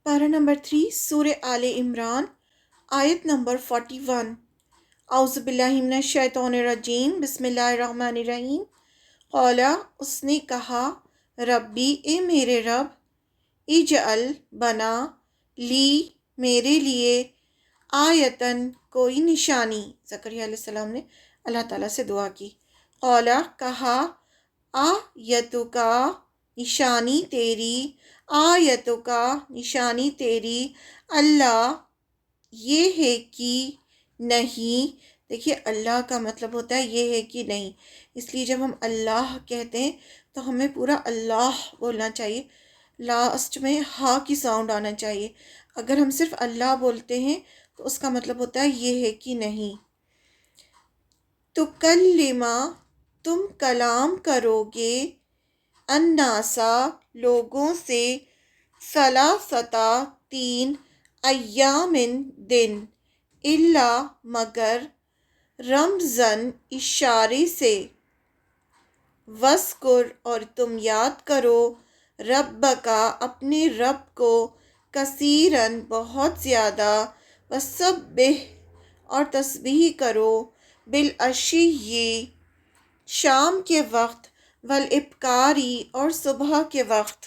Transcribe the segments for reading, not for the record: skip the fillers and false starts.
پارہ نمبر 3 سورہ آل عمران آیت نمبر 41۔ اعوذ باللہ من الشیطان الرجیم، بسم اللہ الرحمن الرحیم۔ قولا، اس نے کہا، ربی، اے میرے رب، اجعل، بنا، لی، میرے لیے، آیتن، کوئی نشانی۔ زکریا علیہ السلام نے اللہ تعالیٰ سے دعا کی۔ قولا، کہا، آیتو کا، نشانی تیری، آیتو کا، نشانی تیری، اللہ، یہ ہے کہ نہیں۔ دیکھیے، اللہ کا مطلب ہوتا ہے یہ ہے کہ نہیں، اس لیے جب ہم اللہ کہتے ہیں تو ہمیں پورا اللہ بولنا چاہیے، لاسٹ میں ہا کی ساؤنڈ آنا چاہیے۔ اگر ہم صرف اللہ بولتے ہیں تو اس کا مطلب ہوتا ہے یہ ہے کہ نہیں۔ تو کلمہ، تم کلام کرو گے، الناسا، لوگوں سے، ثلاثتا، 3 ایامن، دن، الا، مگر، رمضان، اشارے سے، وذکر، اور تم یاد کرو، ربکا، اپنے رب کو، کثیرن، بہت زیادہ، وسبح، اور تسبیح کرو، بالعشی، شام کے وقت، والابکاری، اور صبح کے وقت۔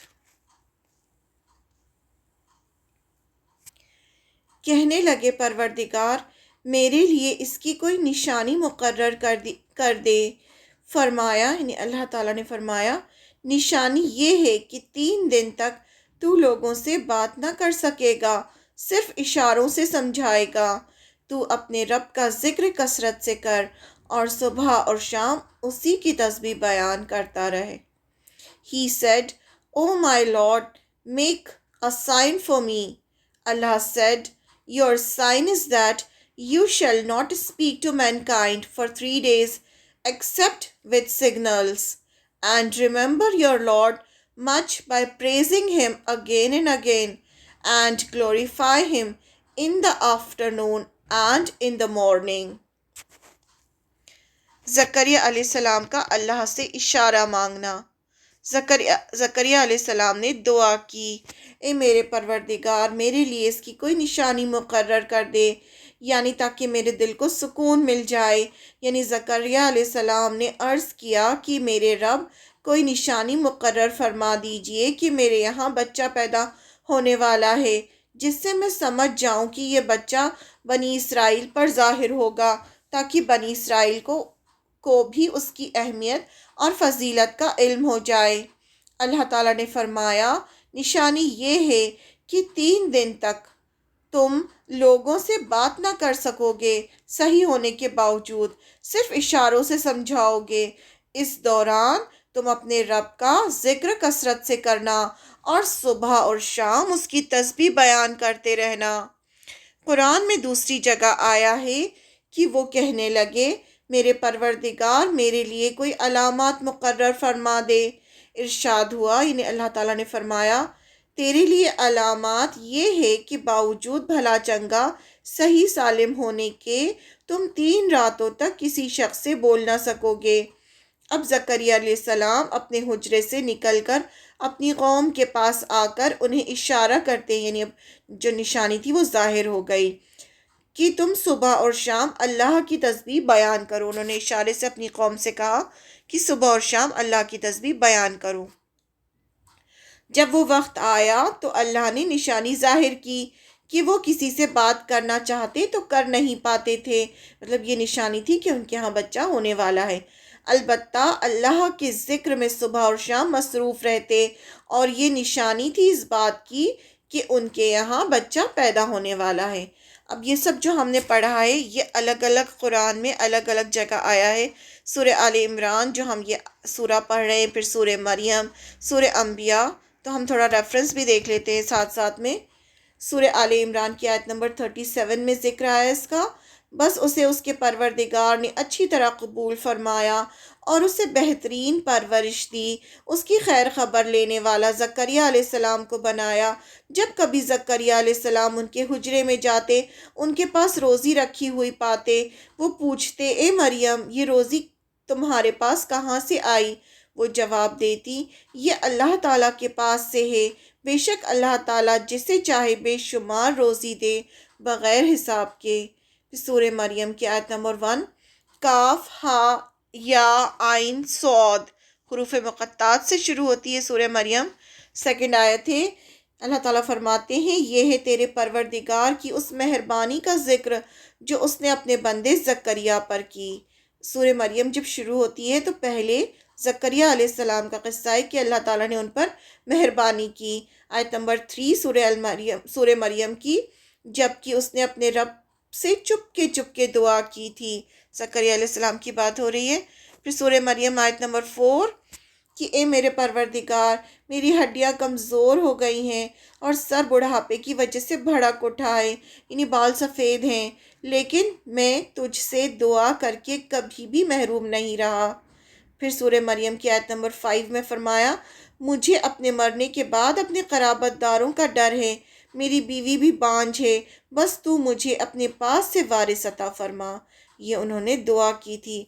کہنے لگے پروردگار، میرے لیے اس کی کوئی نشانی مقرر کر دے۔ فرمایا، یعنی اللہ تعالیٰ نے فرمایا، نشانی یہ ہے کہ 3 دن تک تو لوگوں سے بات نہ کر سکے گا، صرف اشاروں سے سمجھائے گا۔ تو اپنے رب کا ذکر کثرت سے کر، اور صبح اور شام اسی کی تسبیح بیان کرتا رہے۔ He said, "O my Lord, make a sign for me." Allah said, "Your sign is that you shall not speak to mankind for 3 days except with signals. And remember your Lord much by praising him again and again, and glorify him in the afternoon and in the morning." زکریا علیہ السلام کا اللہ سے اشارہ مانگنا۔ زکریا علیہ السلام نے دعا کی، اے میرے پروردگار، میرے لیے اس کی کوئی نشانی مقرر کر دے، یعنی تاکہ میرے دل کو سکون مل جائے۔ یعنی زکریا علیہ السلام نے عرض کیا کہ میرے رب، کوئی نشانی مقرر فرما دیجئے کہ میرے یہاں بچہ پیدا ہونے والا ہے، جس سے میں سمجھ جاؤں کہ یہ بچہ بنی اسرائیل پر ظاہر ہوگا، تاکہ بنی اسرائیل کو بھی اس کی اہمیت اور فضیلت کا علم ہو جائے۔ اللہ تعالیٰ نے فرمایا، نشانی یہ ہے کہ 3 دن تک تم لوگوں سے بات نہ کر سکو گے، صحیح ہونے کے باوجود، صرف اشاروں سے سمجھاؤ گے۔ اس دوران تم اپنے رب کا ذکر کثرت سے کرنا، اور صبح اور شام اس کی تسبیح بیان کرتے رہنا۔ قرآن میں دوسری جگہ آیا ہے کہ وہ کہنے لگے، میرے پروردگار، میرے لیے کوئی علامات مقرر فرما دے۔ ارشاد ہوا، یعنی اللہ تعالیٰ نے فرمایا، تیرے لیے علامات یہ ہے کہ باوجود بھلا چنگا صحیح سالم ہونے کے تم 3 راتوں تک کسی شخص سے بول نہ سکو گے۔ اب زکریا علیہ السلام اپنے حجرے سے نکل کر اپنی قوم کے پاس آ کر انہیں اشارہ کرتے، یعنی اب جو نشانی تھی وہ ظاہر ہو گئی کہ تم صبح اور شام اللہ کی تسبیح بیان کرو۔ انہوں نے اشارے سے اپنی قوم سے کہا کہ صبح اور شام اللہ کی تسبیح بیان کرو۔ جب وہ وقت آیا تو اللہ نے نشانی ظاہر کی کہ وہ کسی سے بات کرنا چاہتے تو کر نہیں پاتے تھے، مطلب یہ نشانی تھی کہ ان کے ہاں بچہ ہونے والا ہے۔ البتہ اللہ کے ذکر میں صبح اور شام مصروف رہتے، اور یہ نشانی تھی اس بات کی کہ ان کے یہاں بچہ پیدا ہونے والا ہے۔ اب یہ سب جو ہم نے پڑھا ہے یہ الگ الگ قرآن میں الگ الگ جگہ آیا ہے۔ سورہ آل عمران جو ہم یہ سورہ پڑھ رہے ہیں، پھر سورہ مریم، سورہ انبیاء، تو ہم تھوڑا ریفرنس بھی دیکھ لیتے ہیں ساتھ ساتھ میں۔ سورہ آل عمران کی آیت نمبر 37 میں ذکر آیا اس کا، بس اسے اس کے پروردگار نے اچھی طرح قبول فرمایا اور اسے بہترین پرورش دی، اس کی خیر خبر لینے والا زکریا علیہ السلام کو بنایا۔ جب کبھی زکریا علیہ السلام ان کے حجرے میں جاتے، ان کے پاس روزی رکھی ہوئی پاتے، وہ پوچھتے، اے مریم، یہ روزی تمہارے پاس کہاں سے آئی؟ وہ جواب دیتی یہ اللہ تعالیٰ کے پاس سے ہے، بے شک اللہ تعالیٰ جسے چاہے بے شمار روزی دے بغیر حساب کے۔ سورہ مریم کی آیت نمبر 1، کاف ہا یا آئین صاد حروف مقطعات سے شروع ہوتی ہے سورہ مریم۔ سیکنڈ آیت ہے، اللہ تعالیٰ فرماتے ہیں یہ ہے تیرے پروردگار کی اس مہربانی کا ذکر جو اس نے اپنے بندے زکریا پر کی۔ سورہ مریم جب شروع ہوتی ہے تو پہلے زکریا علیہ السلام کا قصہ ہے کہ اللہ تعالیٰ نے ان پر مہربانی کی۔ آیت نمبر 3 سورہ مریم کی، جبکہ اس نے اپنے رب سے چپ کے دعا کی تھی۔ زکریا علیہ السلام کی بات ہو رہی ہے۔ پھر سورہ مریم آیت نمبر 4 کہ اے میرے پروردگار میری ہڈیاں کمزور ہو گئی ہیں اور سر بڑھاپے کی وجہ سے بھڑک اٹھا ہے، یعنی بال سفید ہیں، لیکن میں تجھ سے دعا کر کے کبھی بھی محروم نہیں رہا۔ پھر سورہ مریم کی آیت نمبر 5 میں فرمایا مجھے اپنے مرنے کے بعد اپنے قرابت داروں کا ڈر ہے، میری بیوی بھی بانجھ ہے، بس تو مجھے اپنے پاس سے وارث عطا فرما۔ یہ انہوں نے دعا کی تھی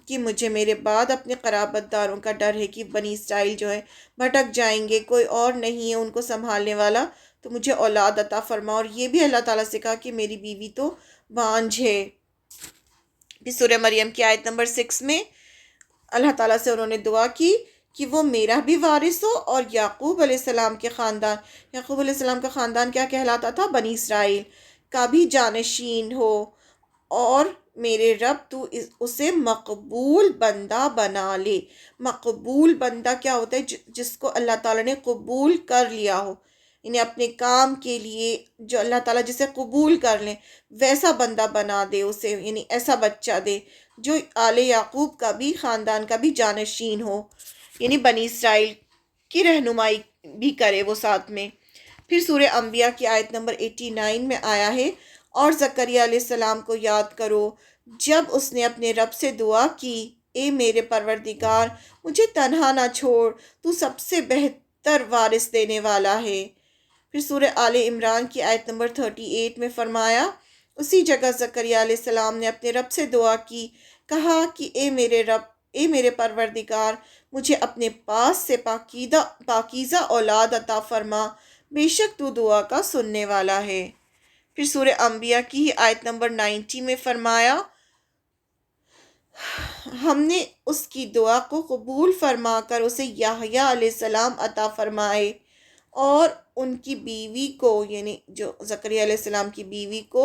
کہ مجھے میرے بعد اپنے قرابت داروں کا ڈر ہے کہ بنی اسرائیل جو ہے بھٹک جائیں گے، کوئی اور نہیں ہے ان کو سنبھالنے والا، تو مجھے اولاد عطا فرما۔ اور یہ بھی اللہ تعالیٰ سے کہا کہ میری بیوی تو بانجھ ہے۔ پھر سورہ مریم کی آیت نمبر 6 میں اللہ تعالیٰ سے انہوں نے دعا کی کہ وہ میرا بھی وارث ہو اور یعقوب علیہ السلام کے خاندان، یعقوب علیہ السلام کا خاندان کیا کہلاتا تھا؟ بنی اسرائیل کا بھی جانشین ہو، اور میرے رب تو اسے مقبول بندہ بنا لے۔ مقبول بندہ کیا ہوتا ہے؟ جس کو اللہ تعالیٰ نے قبول کر لیا ہو، یعنی اپنے کام کے لیے جو اللہ تعالیٰ جسے قبول کر لیں ویسا بندہ بنا دے اسے، یعنی ایسا بچہ دے جو آل یعقوب کا بھی خاندان کا بھی جانشین ہو، یعنی بنی اسرائیل کی رہنمائی بھی کرے وہ ساتھ میں۔ پھر سورہ انبیاء کی آیت نمبر 89 میں آیا ہے اور زکریا علیہ السلام کو یاد کرو جب اس نے اپنے رب سے دعا کی اے میرے پروردگار مجھے تنہا نہ چھوڑ، تو سب سے بہتر وارث دینے والا ہے۔ پھر سورہ آل عمران کی آیت نمبر 38 میں فرمایا اسی جگہ زکریا علیہ السلام نے اپنے رب سے دعا کی، کہا کہ اے میرے رب، اے میرے پروردگار مجھے اپنے پاس سے پاکیزہ اولاد عطا فرما، بے شک تو دعا کا سننے والا ہے۔ پھر سورہ انبیاء کی ہی آیت نمبر 90 میں فرمایا ہم نے اس کی دعا کو قبول فرما کر اسے یحییٰ علیہ السلام عطا فرمائے اور ان کی بیوی کو، یعنی جو زکریا علیہ السلام کی بیوی کو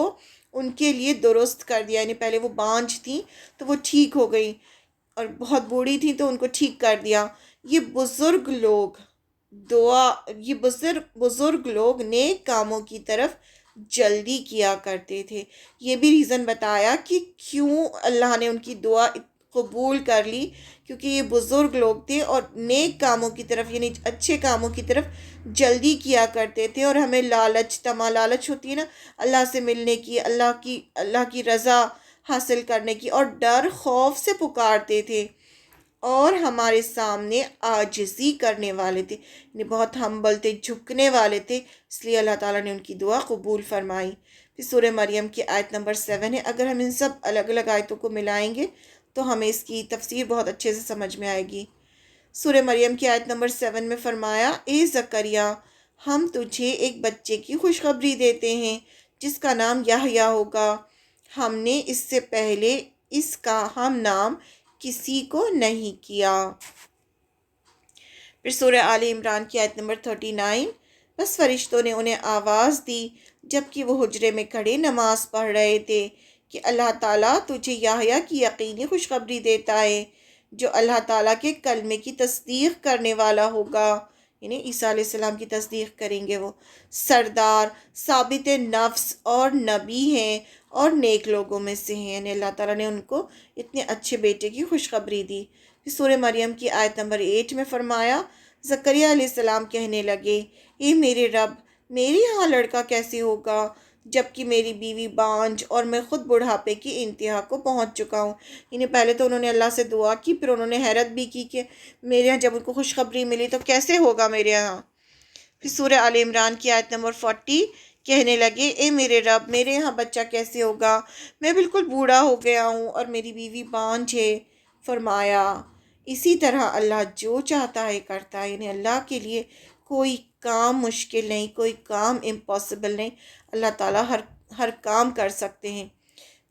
ان کے لیے درست کر دیا، یعنی پہلے وہ بانجھ تھیں تو وہ ٹھیک ہو گئی اور بہت بوڑھی تھیں تو ان کو ٹھیک کر دیا۔ یہ بزرگ لوگ نیک کاموں کی طرف جلدی کیا کرتے تھے۔ یہ بھی ریزن بتایا کہ کیوں اللہ نے ان کی دعا قبول کر لی، کیونکہ یہ بزرگ لوگ تھے اور نیک کاموں کی طرف یعنی اچھے کاموں کی طرف جلدی کیا کرتے تھے، اور ہمیں لالچ ہوتی ہے نا اللہ سے ملنے کی، اللہ کی رضا حاصل کرنے کی، اور ڈر خوف سے پکارتے تھے، اور ہمارے سامنے عاجزی کرنے والے تھے، یعنی بہت ہمبل تھے، جھکنے والے تھے، اس لیے اللہ تعالیٰ نے ان کی دعا قبول فرمائی۔ پھر سورہ مریم کی آیت نمبر 7 ہے، اگر ہم ان سب الگ الگ آیتوں کو ملائیں گے تو ہمیں اس کی تفسیر بہت اچھے سے سمجھ میں آئے گی۔ سورہ مریم کی آیت نمبر 7 میں فرمایا اے زکریا ہم تجھے ایک بچے کی خوشخبری دیتے ہیں جس کا نام یحییٰ ہوگا، ہم نے اس سے پہلے اس کا ہم نام کسی کو نہیں کیا۔ پھر سورہ آل عمران کی آیت نمبر 39، بس فرشتوں نے انہیں آواز دی جبکہ وہ حجرے میں کھڑے نماز پڑھ رہے تھے کہ اللہ تعالیٰ تجھے یحییٰ کی یقینی خوشخبری دیتا ہے جو اللہ تعالیٰ کے کلمے کی تصدیق کرنے والا ہوگا، یعنی عیسیٰ علیہ السلام کی تصدیق کریں گے، وہ سردار ثابت نفس اور نبی ہیں اور نیک لوگوں میں سے ہیں، یعنی اللہ تعالیٰ نے ان کو اتنے اچھے بیٹے کی خوشخبری دی۔ پھر سورہ مریم کی آیت نمبر 8 میں فرمایا زکریا علیہ السلام کہنے لگے اے میرے رب میرے ہاں لڑکا کیسے ہوگا جبکہ میری بیوی بانجھ اور میں خود بڑھاپے کی انتہا کو پہنچ چکا ہوں۔ یعنی پہلے تو انہوں نے اللہ سے دعا کی، پھر انہوں نے حیرت بھی کی کہ میرے یہاں جب ان کو خوشخبری ملی تو کیسے ہوگا میرے یہاں۔ پھر سورہ آل عمران کی آیت نمبر 40 کہنے لگے اے میرے رب میرے یہاں بچہ کیسے ہوگا، میں بالکل بوڑھا ہو گیا ہوں اور میری بیوی بانجھ ہے۔ فرمایا اسی طرح اللہ جو چاہتا ہے کرتا ہے، یعنی اللہ کے لیے کوئی کام مشکل نہیں، کوئی کام امپاسبل نہیں، اللہ تعالیٰ ہر کام کر سکتے ہیں۔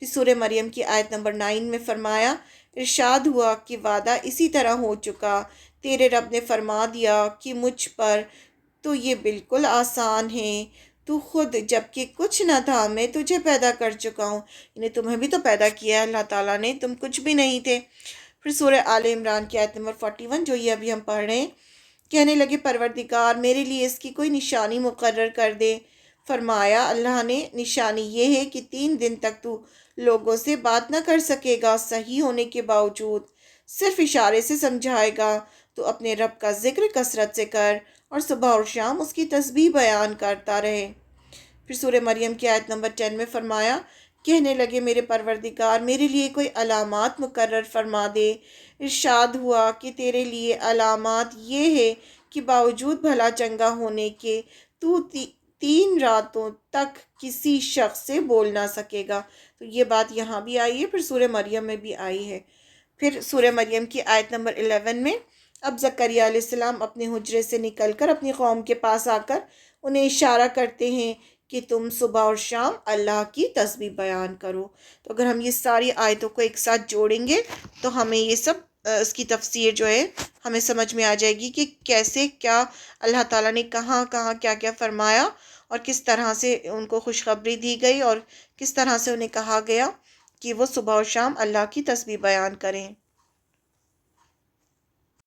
پھر سورہ مریم کی آیت نمبر 9 میں فرمایا، ارشاد ہوا کہ وعدہ اسی طرح ہو چکا، تیرے رب نے فرما دیا کہ مجھ پر تو یہ بالکل آسان ہے، تو خود جب کہ کچھ نہ تھا میں تجھے پیدا کر چکا ہوں، یعنی تمہیں بھی تو پیدا کیا ہے اللہ تعالیٰ نے، تم کچھ بھی نہیں تھے۔ پھر سورہ آل عمران کی آیت نمبر 41 جو یہ ابھی ہم پڑھ رہے ہیں، کہنے لگے پروردگار میرے لیے اس کی کوئی نشانی مقرر کر دے۔ فرمایا اللہ نے، نشانی یہ ہے کہ 3 دن تک تو لوگوں سے بات نہ کر سکے گا، صحیح ہونے کے باوجود صرف اشارے سے سمجھائے گا، تو اپنے رب کا ذکر کثرت سے کر اور صبح اور شام اس کی تسبیح بیان کرتا رہے۔ پھر سورہ مریم کی آیت نمبر 10 میں فرمایا، کہنے لگے میرے پروردگار میرے لیے کوئی علامات مقرر فرما دے۔ ارشاد ہوا کہ تیرے لیے علامات یہ ہے کہ باوجود بھلا چنگا ہونے کے تو 3 راتوں تک کسی شخص سے بول نہ سکے گا۔ تو یہ بات یہاں بھی آئی ہے، پھر سورہ مریم میں بھی آئی ہے۔ پھر سورہ مریم کی آیت نمبر 11 میں، اب زکریا علیہ السلام اپنے حجرے سے نکل کر اپنی قوم کے پاس آ کر انہیں اشارہ کرتے ہیں کہ تم صبح اور شام اللہ کی تسبیح بیان کرو۔ تو اگر ہم یہ ساری آیتوں کو ایک ساتھ جوڑیں گے تو ہمیں یہ سب اس کی تفسیر جو ہے ہمیں سمجھ میں آ جائے گی کہ کیسے کیا اللہ تعالیٰ نے کہاں کہاں کیا کیا فرمایا، اور کس طرح سے ان کو خوشخبری دی گئی، اور کس طرح سے انہیں کہا گیا کہ وہ صبح و شام اللہ کی تسبیح بیان کریں۔